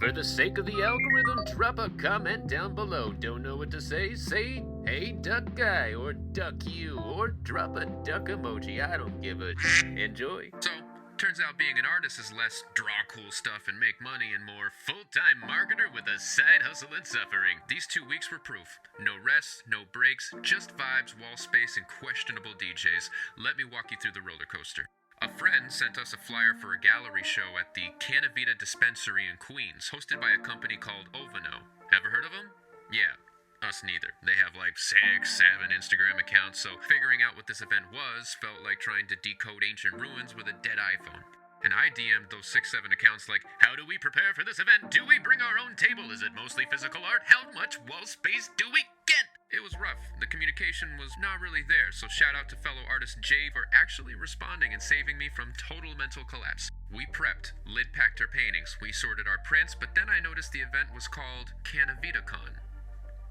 For the sake of the algorithm, drop a comment down below. Don't know what to say? Say, hey duck guy, or duck you, or drop a duck emoji. I don't give a Enjoy. So, turns out being an artist is less draw cool stuff and make money and more full-time marketer with a side hustle and suffering. These 2 weeks were proof. No rest, no breaks, just vibes, wall space, and questionable DJs. Let me walk you through the roller coaster. A friend sent us a flyer for a gallery show at the Cannavita Dispensary in Queens, hosted by a company called Ovono. Ever heard of them? Yeah, us neither. They have like 6, 7 Instagram accounts, so figuring out what this event was felt like trying to decode ancient ruins with a dead iPhone. And I DM'd those 6, 7 accounts like, how do we prepare for this event? Do we bring our own table? Is it mostly physical art? How much wall space do we get? It was rough. The communication was not really there, so shout out to fellow artist Jay for actually responding and saving me from total mental collapse. We prepped, lid packed our paintings, we sorted our prints, but then I noticed the event was called Cannavita Con.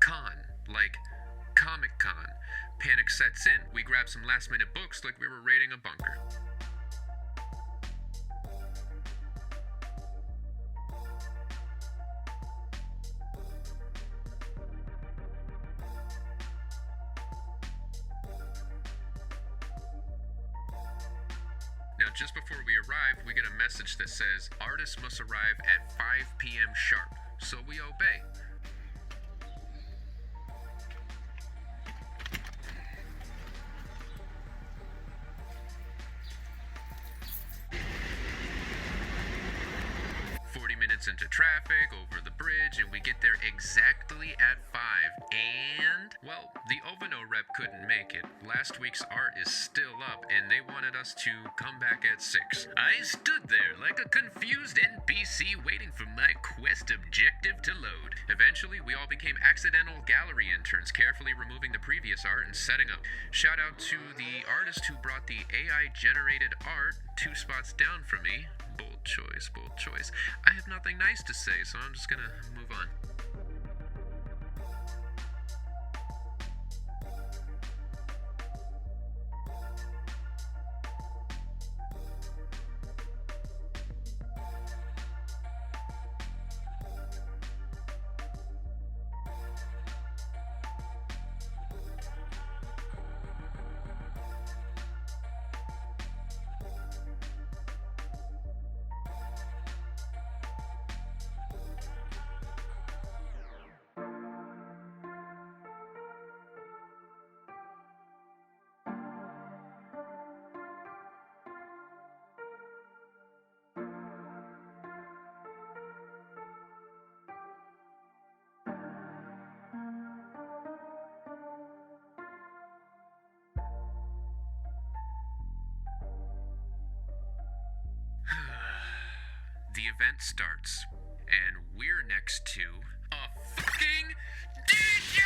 Con, like Comic Con. Panic sets in. We grabbed some last minute books like we were raiding a bunker. Now, just before we arrive, we get a message that says, artists must arrive at 5 p.m. sharp, so we obey. Into traffic, over the bridge, and we get there exactly at 5. And, well, the Ovono rep couldn't make it. Last week's art is still up, and they wanted us to come back at 6. I stood there like a confused NPC waiting for my quest objective to load. Eventually, we all became accidental gallery interns, carefully removing the previous art and setting up. Shout out to the artist who brought the AI-generated art 2 spots down from me. Bold choice, bold choice. I have nothing nice to say, so I'm just gonna move on. The event starts, and we're next to a fucking DJ!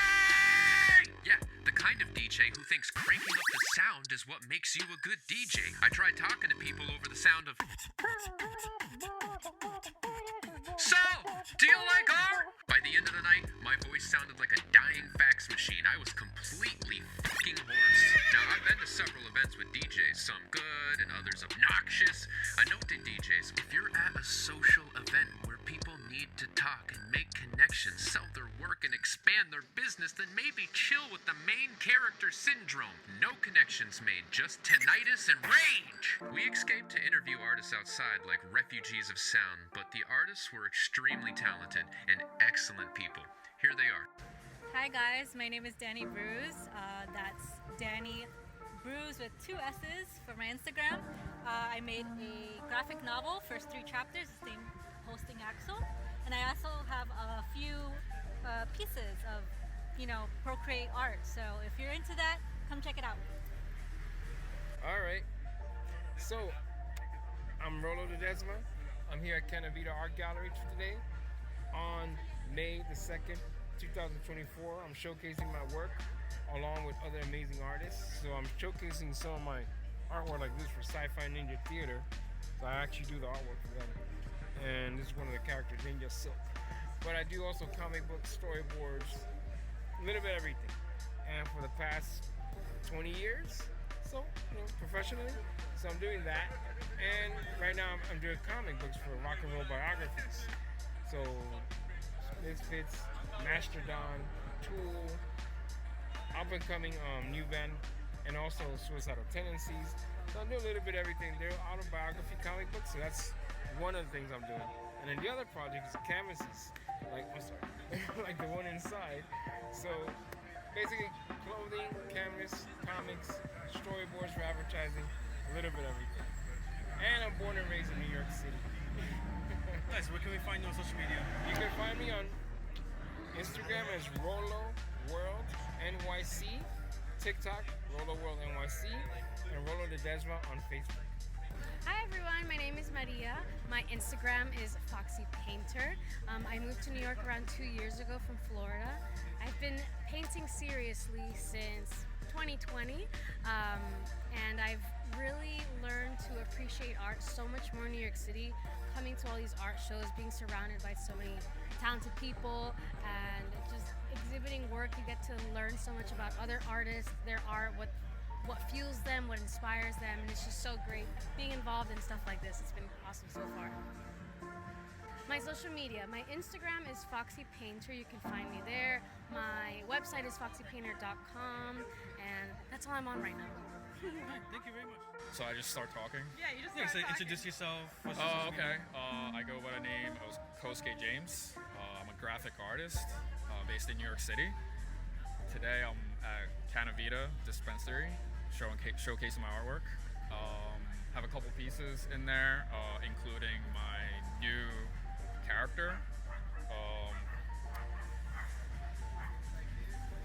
Yeah, the kind of DJ who thinks cranking up the sound is what makes you a good DJ. I tried talking to people over the sound of... So, do you like art? By the end of the night, my voice sounded like a dying fax machine. I was completely fucking hoarse. Now, I've been to several events with DJs, some good and others obnoxious. A note to DJs, if you're at a social event where people need to talk and make connections, sell their work and expand their business, then maybe chill with the main character syndrome. No connections made, just tinnitus and rage. We escaped to interview artists outside like refugees of sound, but the artists were extremely talented and excellent people. Here they are. Hi guys, my name is Danny Bruce. That's Danny Bruce with 2 S's for my Instagram. I made a graphic novel, first 3 chapters, it's named Hosting Axel. And I also have a few pieces of, Procreate art. So if you're into that, come check it out. Alright, so I'm Rolo Ledesma. I'm here at Cannavita Art Gallery today on May the 2nd, 2024. I'm showcasing my work along with other amazing artists. So I'm showcasing some of my artwork like this for Sci-Fi Ninja Theater. So I actually do the artwork for them. And this is one of the characters, Ninja Silk. But I do also comic books, storyboards, a little bit of everything. And for the past 20 years, so professionally, so I'm doing that. And right now I'm doing comic books for rock and roll biographies. So Misfits, Mastodon, Tool, Up and Coming New Band, and also Suicidal Tendencies. So I do a little bit of everything. They're autobiography comic books, so that's one of the things I'm doing. And then the other project is canvases, like like the one inside. So basically, clothing, canvas, comics, storyboards for advertising, a little bit of everything. And I'm born and raised in New York City. Nice. Where can we find you on social media? You can find me on Instagram as Rolo World NYC, TikTok Rolo World NYC, and Rolo Ledesma on Facebook. Hi everyone, my name is Maria. My Instagram is Foxy Painter. I moved to New York around 2 years ago from Florida. I've been painting seriously since 2020, and I've really learned to appreciate art so much more in New York City, coming to all these art shows, being surrounded by so many talented people, and just exhibiting work. You get to learn so much about other artists, their art, what fuels them, what inspires them, and it's just so great being involved in stuff like this. It's been awesome so far. My social media, my Instagram is Foxy Painter. You can find me there. My website is foxypainter.com, and that's all I'm on right now. Right, thank you very much. So I just start talking? Yeah, you just Yeah, start so talking. introduce yourself. What's your Oh, social okay. media? I go by the name of Kosuke James. I'm a graphic artist based in New York City. Today I'm at Cannavita Dispensary, showcasing my artwork. Have a couple pieces in there, including my new character.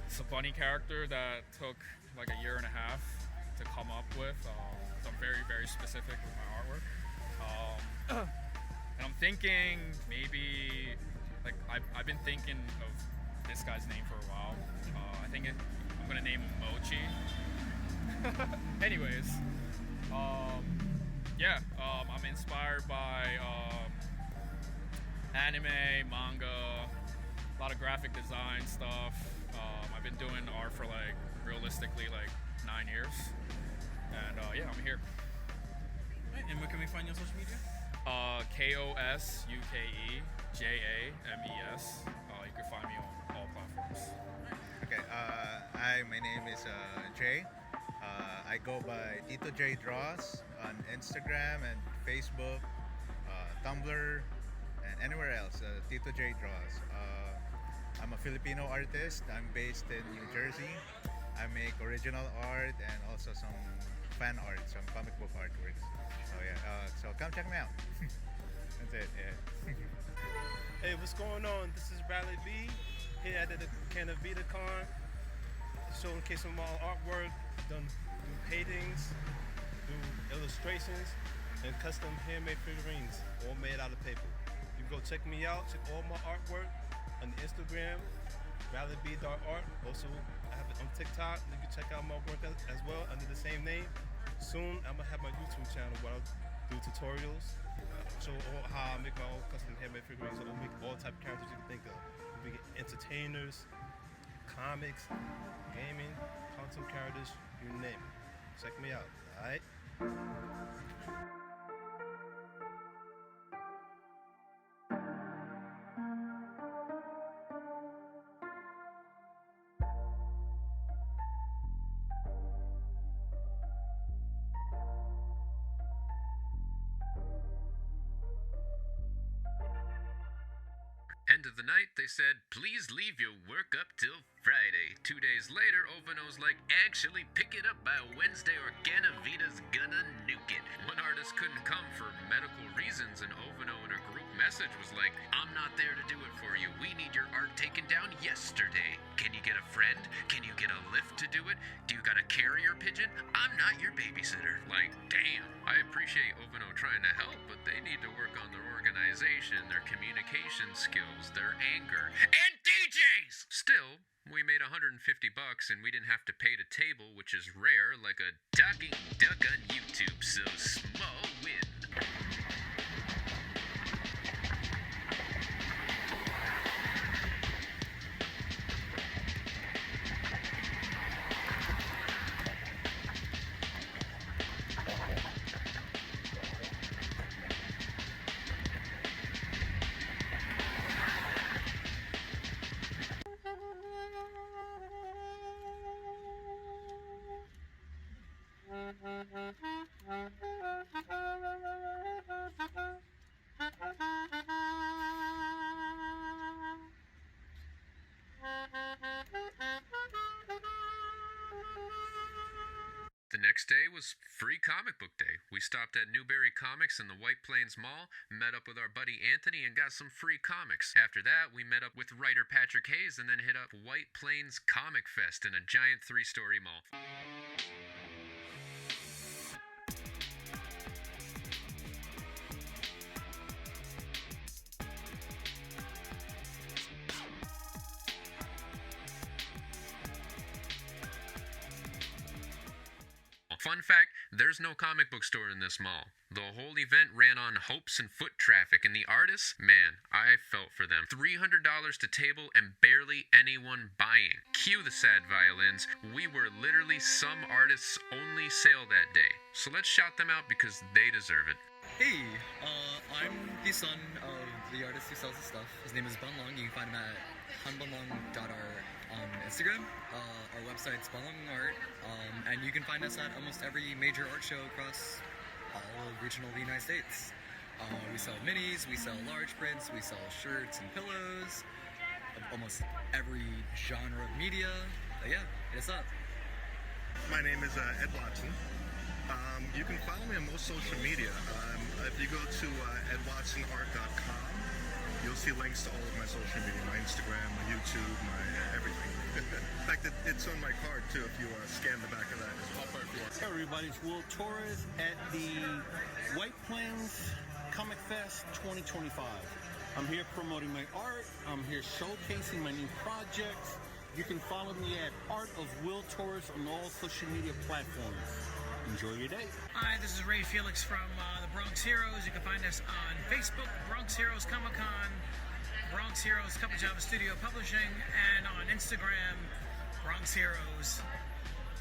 It's a bunny character that took like a year and a half to come up with. So I'm very, very specific with my artwork. And I'm thinking maybe, like I've been thinking of this guy's name for a while. I think I'm gonna name him Mochi. Anyways, I'm inspired by anime, manga, a lot of graphic design stuff. I've been doing art for realistically 9 years, and I'm here. Right, and where can we find you on social media? KOSUKEJAMES. You can find me on all platforms. Okay, hi, my name is Jay. I go by Tito J Draws on Instagram and Facebook, Tumblr, and anywhere else. Tito J Draws. I'm a Filipino artist. I'm based in New Jersey. I make original art and also some fan art, some comic book artworks. So yeah, so come check me out. That's it. Yeah. Hey, what's going on? This is Bradley B here at the Cannavita Con, showcasing my artwork. Done paintings, do illustrations, and custom handmade figurines, all made out of paper. You can go check me out, check all my artwork on Instagram, BradleyB.art. Also, I have it on TikTok. You can check out my work as well under the same name. Soon, I'm gonna have my YouTube channel where I'll do tutorials, show how I make my own custom handmade figurines. So I'll make all type of characters you can think of. We get entertainers, comics, gaming, cartoon characters, you name it. Check me out, alright? End of the night, they said, please leave your work up till Friday. 2 days later, Ovono's like, actually pick it up by Wednesday or Cannavita's gonna nuke it. One artist couldn't come for medical reasons, and Ovono in a group message was like, I'm not there to do it for you. We need your art taken down yesterday. Can you get a friend? Can you get a lift to do it? Do you got a carrier pigeon? I'm not your babysitter. Like, damn. I appreciate Ovono trying to help, but they need to work on their organization, their communication skills, their anger, and DJs! Still, we made $150 and we didn't have to pay to table, which is rare, like a talking duck on YouTube, so small win. next day was Free Comic Book Day. We stopped at Newberry Comics in the White Plains Mall, met up with our buddy Anthony, and got some free comics. After that, we met up with writer Patrick Hayes and then hit up White Plains Comic Fest in a giant 3-story mall. Fun fact, there's no comic book store in this mall. The whole event ran on hopes and foot traffic, and the artists, man, I felt for them. $300 to table and barely anyone buying. Cue the sad violins. We were literally some artists' only sale that day. So let's shout them out because they deserve it. Hey, I'm the son of the artist who sells the stuff. His name is Bunlong. You can find him at hunbunlong.art on Instagram. Our website's Bunlong Art, and you can find us at almost every major art show across all regional of the United States. We sell minis, we sell large prints, we sell shirts and pillows, of almost every genre of media. Yeah, hit us up. My name is Ed Watson. You can follow me on most social media. If you go to edwatsonart.com, you'll see links to all of my social media, my Instagram, my YouTube, my everything. In fact, it's on my card too if you scan the back of that. Hey everybody, it's Will Torres at the White Plains Comic Fest 2025. I'm here promoting my art. I'm here showcasing my new projects. You can follow me at Art of Will Torres on all social media platforms. Enjoy your day. Hi, this is Ray Felix from the Bronx Heroes. You can find us on Facebook, Bronx Heroes Comic Con, Bronx Heroes Cup of Java Studio Publishing, and on Instagram, Bronx Heroes,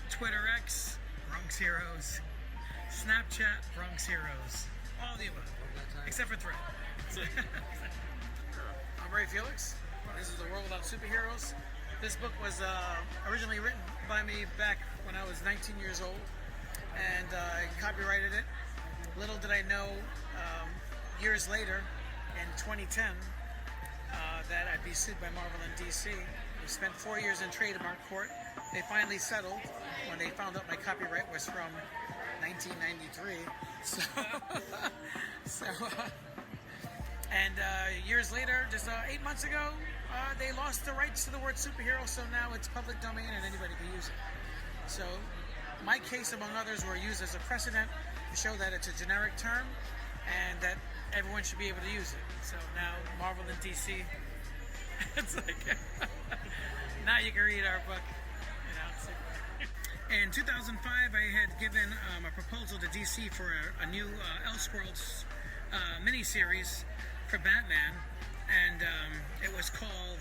Twitter X, Bronx Heroes, Snapchat, Bronx Heroes, all the above, except for Thread. I'm Ray Felix. This is The World Without Superheroes. This book was originally written by me back when I was 19 years old, and I copyrighted it. Little did I know, years later, in 2010, that I'd be sued by Marvel and DC. We spent 4 years in trademark court. They finally settled when they found out my copyright was from 1993. And years later, just 8 months ago, they lost the rights to the word superhero, so now it's public domain and anybody can use it. So my case, among others, were used as a precedent to show that it's a generic term and that everyone should be able to use it. So now Marvel and DC, it's like, now you can read our book. In 2005, I had given a proposal to DC for a new Elseworlds miniseries for Batman, and it was called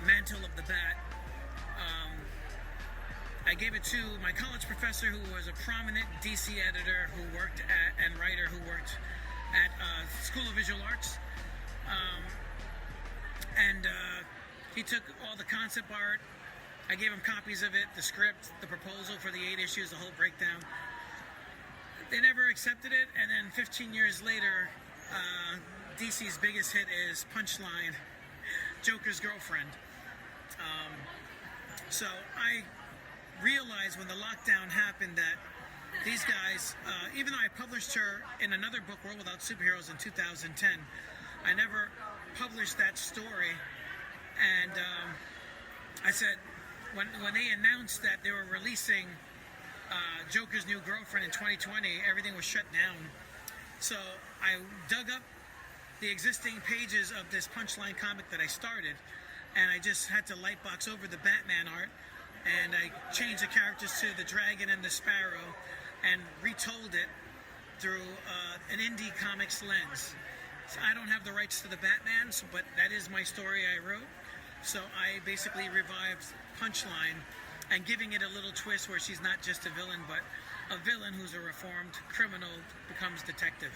Mantle of the Bat. I gave it to my college professor, who was a prominent DC editor who worked at, and writer who worked at School of Visual Arts. And he took all the concept art. I gave him copies of it, the script, the proposal for the 8 issues, the whole breakdown. They never accepted it, and then 15 years later, DC's biggest hit is Punchline, Joker's Girlfriend. So I realized when the lockdown happened that these guys, even though I published her in another book, World Without Superheroes, in 2010, I never published that story. And I said, when they announced that they were releasing Joker's New Girlfriend in 2020, everything was shut down. So I dug up the existing pages of this Punchline comic that I started, and I just had to lightbox over the Batman art, and I changed the characters to the Dragon and the Sparrow, and retold it through an indie comics lens. So I don't have the rights to the Batman, but that is my story I wrote. So I basically revived Punchline and giving it a little twist where she's not just a villain, but a villain who's a reformed criminal becomes detective.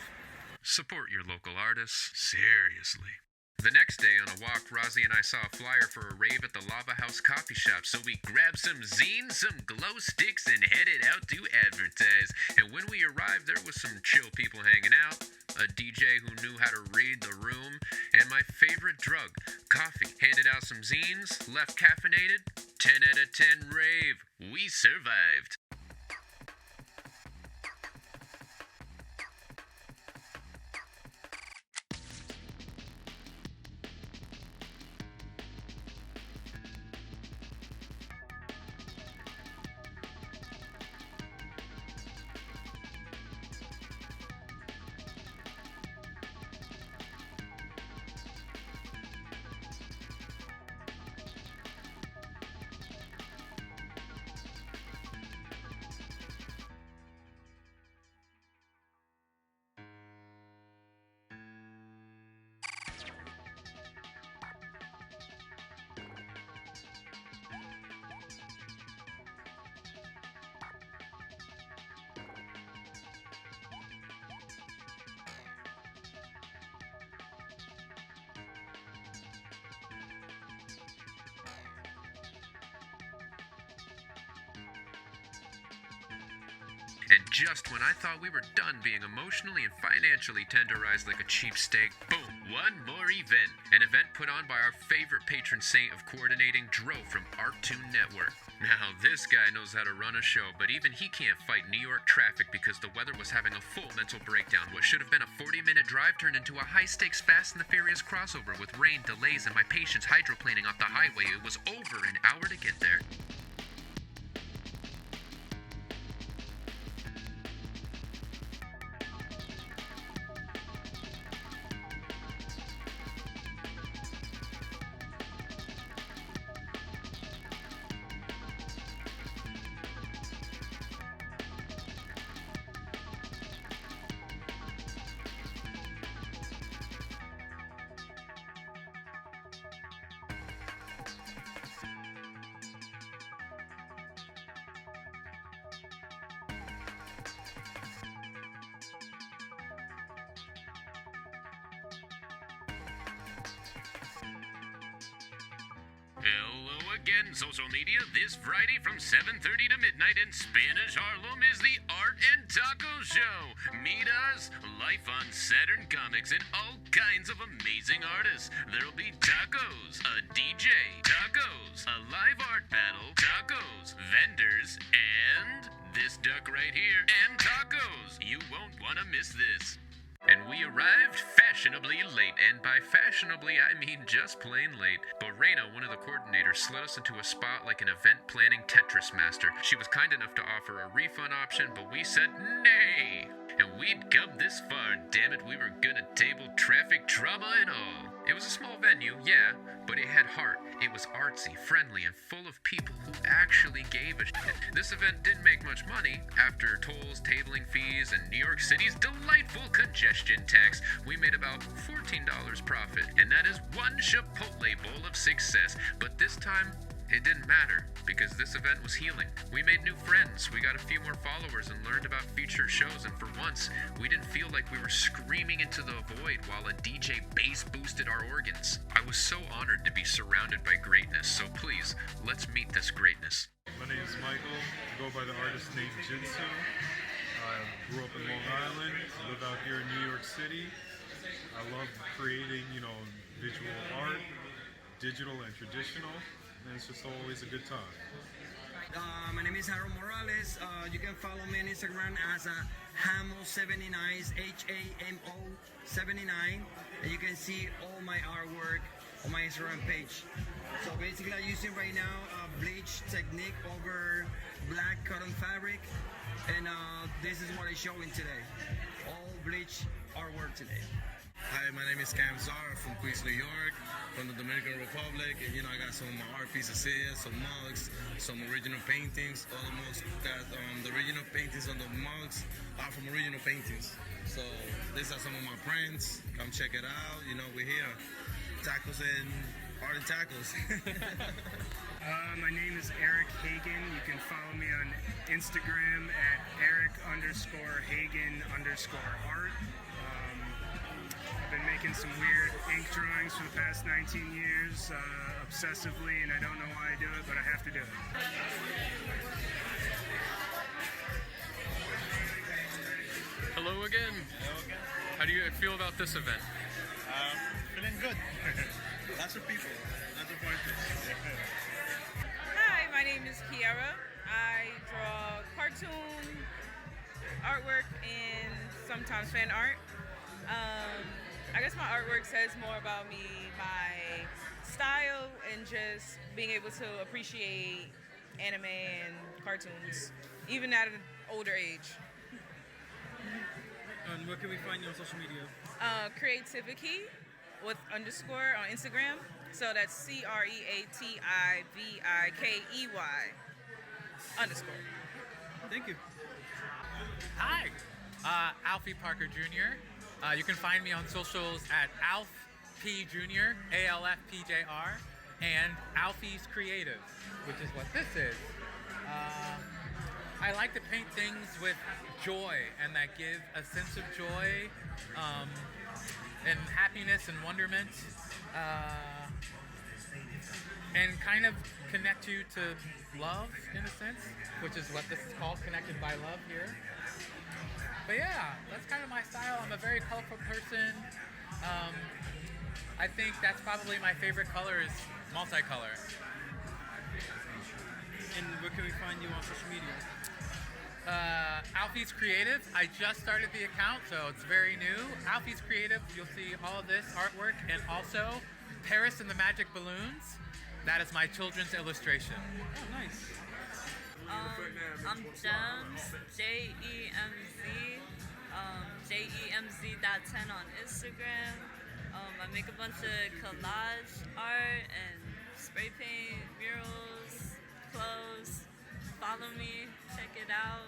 Support your local artists, seriously. The next day on a walk, Rozzy and I saw a flyer for a rave at the Lava House coffee shop, so we grabbed some zines, some glow sticks, and headed out to advertise. And when we arrived, there was some chill people hanging out, a DJ who knew how to read the room, and my favorite drug, coffee. Handed out some zines, left caffeinated, 10 out of 10 rave. We survived. And just when I thought we were done being emotionally and financially tenderized like a cheap steak, boom, one more event. An event put on by our favorite patron saint of coordinating, Dro from Art2 Network. Now, this guy knows how to run a show, but even he can't fight New York traffic because the weather was having a full mental breakdown. What should have been a 40-minute drive turned into a high-stakes Fast and the Furious crossover with rain, delays, and my patients hydroplaning off the highway. It was over an hour to get there. Hello again, social media. This Friday from 7:30 to midnight in Spanish Harlem is the Art and Taco Show. Meet us, life on Saturn Comics, and all kinds of amazing artists. There'll be tacos, a DJ, tacos, a live art battle, tacos, vendors, and this duck right here, and tacos. You won't want to miss this. And we arrived fashionably late, and by fashionably I mean just plain late. But Reina, one of the coordinators, slid us into a spot like an event planning Tetris master. She was kind enough to offer a refund option, but we said nay. And we'd come this far, damn it, we were gonna table traffic trauma and all. It was a small venue, yeah, but it had heart. It was artsy, friendly, and full of people who actually gave a shit. This event didn't make much money. After tolls, tabling fees, and New York City's delightful congestion tax, we made about $14 profit, and that is one Chipotle bowl of success. But this time, it didn't matter, because this event was healing. We made new friends, we got a few more followers, and learned about future shows, and for once, we didn't feel like we were screaming into the void while a DJ bass boosted our organs. I was so honored to be surrounded by greatness, so please, let's meet this greatness. My name is Michael. I go by the artist name Jinsu. I grew up in Long Island, live out here in New York City. I love creating, visual art, digital and traditional. And it's just always a good time. My name is Harold Morales. You can follow me on Instagram as Hamo79, Hamo 79, and you can see all my artwork on my Instagram page. So basically, I'm using right now a bleach technique over black cotton fabric, and this is what I'm showing today. All bleach artwork today. Hi, my name is Cam Zara from Queens, New York, from the Dominican Republic. And, I got some of my art pieces here, some mugs, some original paintings. All the mugs got the original paintings on the mugs are from original paintings. So these are some of my prints. Come check it out. We're here. Tacos and art and tacos. My name is Eric Hagen. You can follow me on Instagram at Eric_Hagen_art. I've been making some weird ink drawings for the past 19 years, obsessively, and I don't know why I do it, but I have to do it. Hello again. How do you feel about this event? Feeling good. Lots of people, lots of artists. Hi, my name is Kiara. I draw cartoon artwork and sometimes fan art. I guess my artwork says more about me, my style, and just being able to appreciate anime and cartoons, even at an older age. And where can we find you on social media? Creativity with _ on Instagram. So that's CreativiKey _. Thank you. Hi, Alfie Parker Jr. You can find me on socials at Alf P Jr., ALFPJR, and Alfie's Creative, which is what this is. I like to paint things with joy and that give a sense of joy and happiness and wonderment. and kind of connect you to love in a sense, which is what this is called, Connected by Love here. But yeah, that's kind of my style. I'm a very colorful person. I think that's probably my favorite color is multicolor. And where can we find you on social media? Alfie's Creative. I just started the account, so it's very new. Alfie's Creative, you'll see all of this artwork, and also Paris and the Magic Balloons. That is my children's illustration. Oh, nice. I'm Gems, J-E-M-Z, J-E-M-Z.10 on Instagram. I make a bunch of collage art and spray paint, murals, clothes. Follow me, check it out,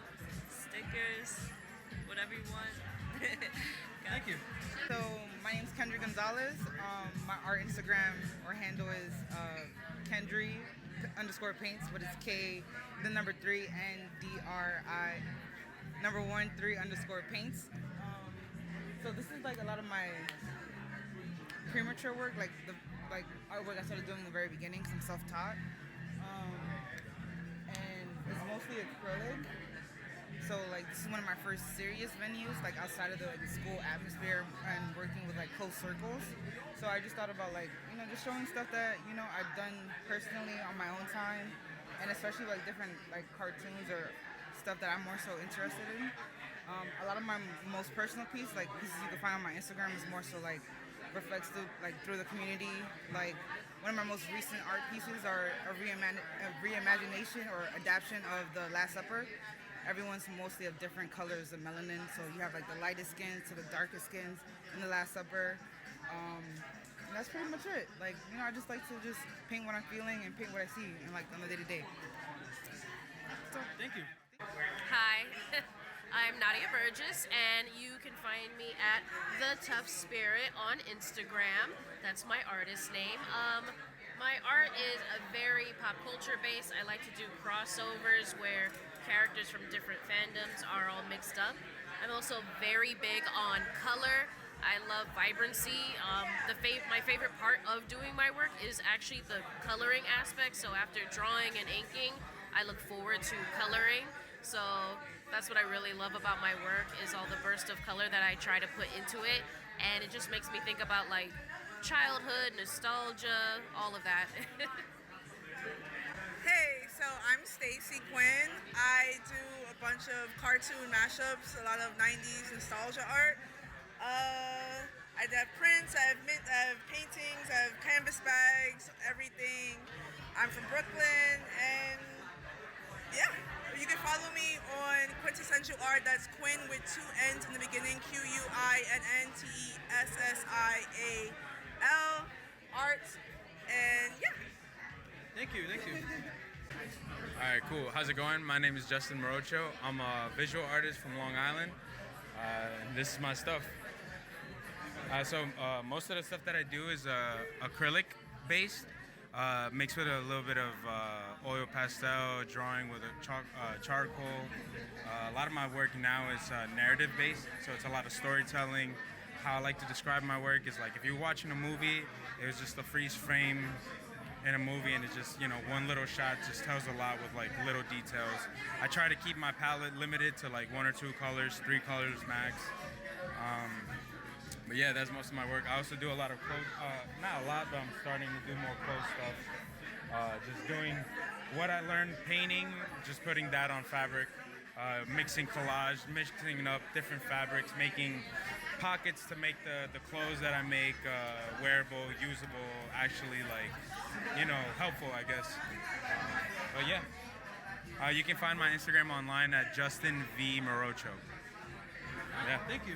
stickers, whatever you want. Thank you. So my name's Kendry Gonzalez. My art Instagram or handle is Kendry_paints, but it's K, the number 3, N-D-R-I, number 1, 3 _ paints. So this is like a lot of my premature work, like artwork I started doing in the very beginning, some self-taught. And it's mostly acrylic. So like this is one of my first serious venues, like outside of the school atmosphere and working with like close circles. So I just thought about like, just showing stuff that, I've done personally on my own time, and especially like different like cartoons or stuff that I'm more so interested in. A lot of my most personal piece, like pieces you can find on my Instagram, is more so like reflects through the community. Like one of my most recent art pieces are a reimagination or adaptation of the Last Supper. Everyone's mostly of different colors of melanin, so you have like the lightest skins to the darkest skins in the Last Supper. And that's pretty much it. Like, I just like to just paint what I'm feeling and paint what I see in like on the day-to-day. So, thank you. Hi, I'm Nadia Burgess, and you can find me at The Tough Spirit on Instagram. That's my artist name. My art is a very pop culture based. I like to do crossovers where characters from different fandoms are all mixed up. I'm also very big on color. I love vibrancy. My favorite part of doing my work is actually the coloring aspect. So after drawing and inking, I look forward to coloring. So that's what I really love about my work, is all the burst of color that I try to put into it. And it just makes me think about like childhood, nostalgia, all of that. Hey, so I'm Stacy Quinn. I do a bunch of cartoon mashups, a lot of 90s nostalgia art. I have prints, I have paintings, I have canvas bags, everything. I'm from Brooklyn, and yeah, you can follow me on Quintessential Art. That's Quinn with 2 N's in the beginning, QUINNTESSIAL art, and yeah. Thank you. All right, cool. How's it going? My name is Justin Morocho. I'm a visual artist from Long Island. This is my stuff. So most of the stuff that I do is acrylic based, mixed with a little bit of oil pastel, drawing with a charcoal. A lot of my work now is narrative based, so it's a lot of storytelling. How I like to describe my work is like if you're watching a movie, it was just a freeze frame in a movie, and it just, one little shot just tells a lot with like little details. I try to keep my palette limited to like 1 or 2 colors, 3 colors max. But yeah, that's most of my work. I also do a lot of clothes, not a lot, but I'm starting to do more clothes stuff. Just doing what I learned painting, just putting that on fabric, mixing collage, mixing up different fabrics, making pockets to make the clothes that I make wearable, usable, actually like, helpful, I guess. But yeah, you can find my Instagram online at Justin V Morocho. Yeah. Thank you.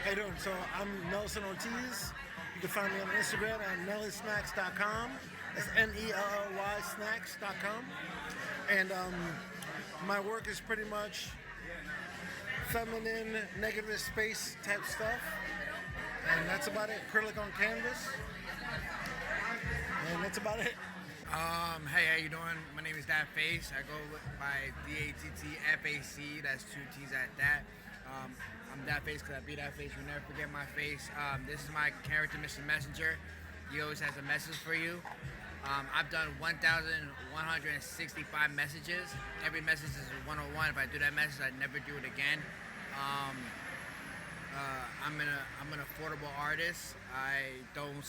How you doing? So I'm Nelson Ortiz. You can find me on Instagram at nellysnacks.com. That's N-E-L-L-Y snacks.com. And my work is pretty much feminine, negative space type stuff. And that's about it. Acrylic on canvas. And that's about it. Hey, how you doing? My name is Dat Face. I go by DATTFAC. That's 2 T's at that. I'm that face because I be that face. You never forget my face. This is my character, Mr. Messenger. He always has a message for you. I've done 1,165 messages. Every message is a 101. If I do that message, I never do it again. I'm an affordable artist. I don't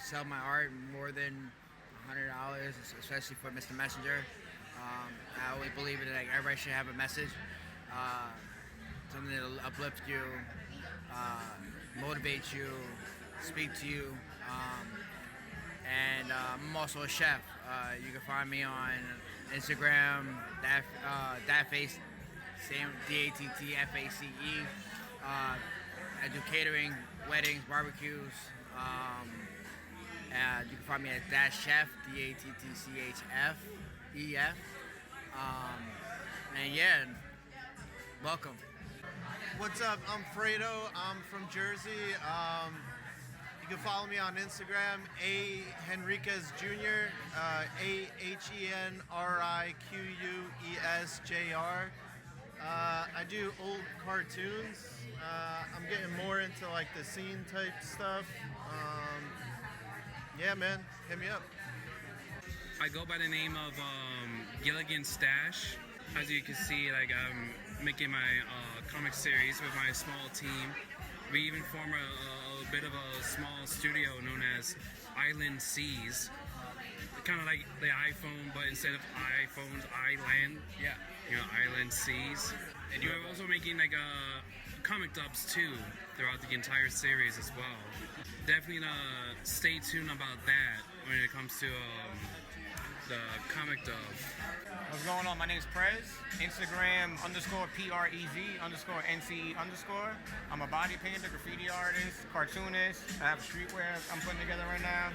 sell my art more than $100, especially for Mr. Messenger. I always believe that like everybody should have a message, something that'll uplift you, motivate you, speak to you. And I'm also a chef. You can find me on Instagram, Datface, same DATTFACE. I do catering, weddings, barbecues. You can find me at Chef, DATTCHFEF. And yeah, welcome. What's up? I'm Fredo. I'm from Jersey. You can follow me on Instagram, A Henriquez Jr. AHenriquesJr. I do old cartoons. I'm getting more into like the scene type stuff. Yeah, man, hit me up. I go by the name of Gilligan Stash. As you can see, like I'm making my comic series with my small team. We even form a bit of a small studio known as Island Seas. Kind of like the iPhone, but instead of iPhones, Island. Yeah. You know, Island Seas. And you're also making like comic dubs too throughout the entire series as well. Definitely stay tuned about that when it comes to the comic dub. What's going on? My name's Prez. Instagram _PREZ_NC_. I'm a body painter, graffiti artist, cartoonist. I have streetwear I'm putting together right now.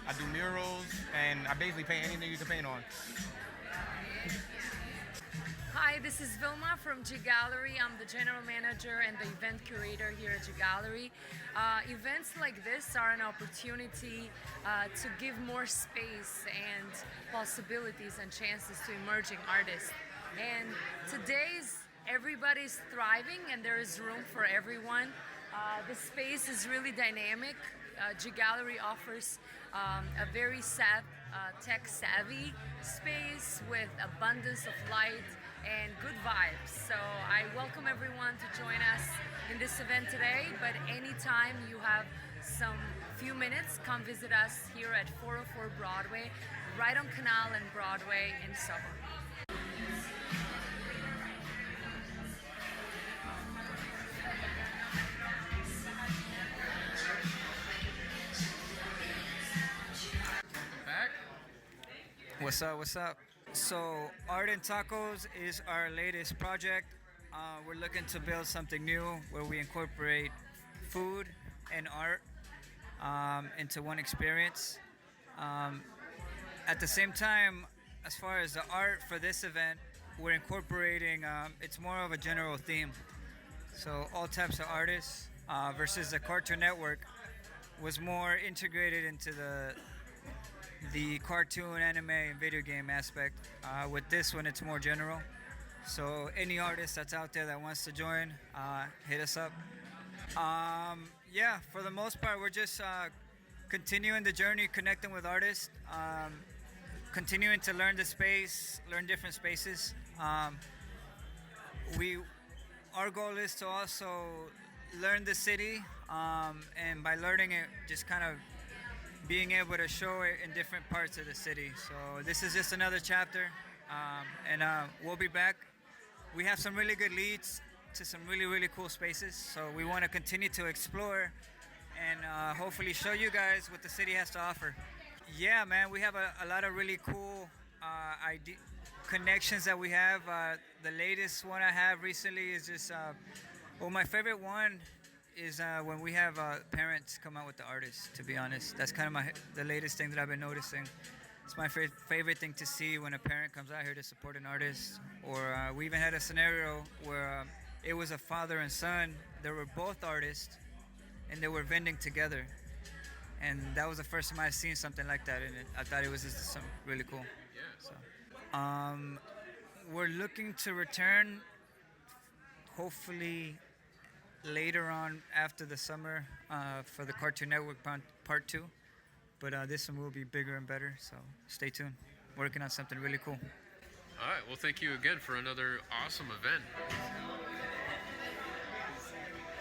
I do murals, and I basically paint anything you can paint on. Hi, this is Vilma from G Gallery. I'm the general manager and the event curator here at G Gallery. Events like this are an opportunity to give more space and possibilities and chances to emerging artists. And today's everybody's thriving and there is room for everyone. The space is really dynamic. G Gallery offers a very tech-savvy space with abundance of light and good vibes. So I welcome everyone to join us in this event today, but anytime you have some few minutes, come visit us here at 404 Broadway, right on Canal and Broadway in Soho. What's up, what's up? So Art and Tacos is our latest project. We're looking to build something new where we incorporate food and art into one experience. At the same time, as far as the art for this event, we're incorporating, it's more of a general theme. So all types of artists versus the Cartoon Network was more integrated into the cartoon, anime, and video game aspect. With this one, it's more general. So any artist that's out there that wants to join, hit us up. Yeah, for the most part, we're just continuing the journey, connecting with artists, continuing to learn the space, learn different spaces. Our goal is to also learn the city, and by learning it, just kind of being able to show it in different parts of the city. So this is just another chapter, and we'll be back. We have some really good leads to some really, really cool spaces. So we want to continue to explore and hopefully show you guys what the city has to offer. Yeah, man, we have a lot of really cool connections that we have. The latest one I have recently is just, my favorite one is when we have parents come out with the artists, to be honest. That's kind of the latest thing that I've been noticing. It's my favorite thing to see when a parent comes out here to support an artist. Or we even had a scenario where it was a father and son. They were both artists, and they were vending together. And that was the first time I've seen something like that, and I thought it was just something really cool. Yeah. So, we're looking to return, hopefully, later on after the summer for the Cartoon Network Part 2. but this one will be bigger and better. So stay tuned. Working on something really cool. All right. Well, thank you again for another awesome event.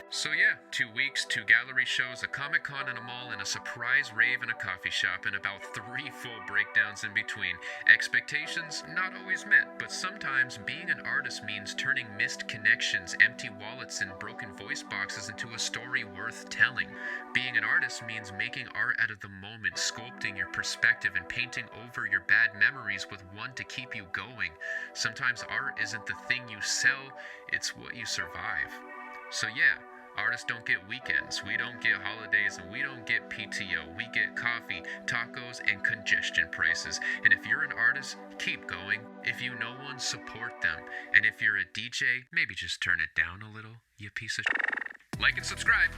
So yeah, 2 weeks, 2 gallery shows, a Comic-Con and a mall, and a surprise rave and a coffee shop, and about 3 full breakdowns in between. Expectations not always met, but sometimes being an artist means turning missed connections, empty wallets, and broken voice boxes into a story worth telling. Being an artist means making art out of the moment, sculpting your perspective, and painting over your bad memories with one to keep you going. Sometimes art isn't the thing you sell, it's what you survive. So yeah, artists don't get weekends, we don't get holidays, and we don't get PTO. We get coffee, tacos, and congestion prices. And if you're an artist, keep going. If you know one, support them. And if you're a DJ, maybe just turn it down a little, you piece of Like and subscribe.